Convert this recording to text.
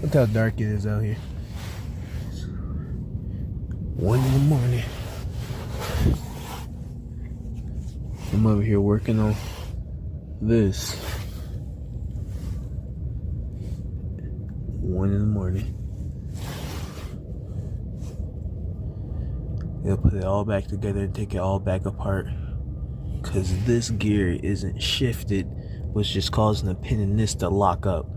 Look how dark it is out here. 1 in the morning. I'm over here working on this. 1 in the morning. They'll put it all back together and take it all back apart. Cause this gear isn't shifted, which just causing the pin in this to lock up.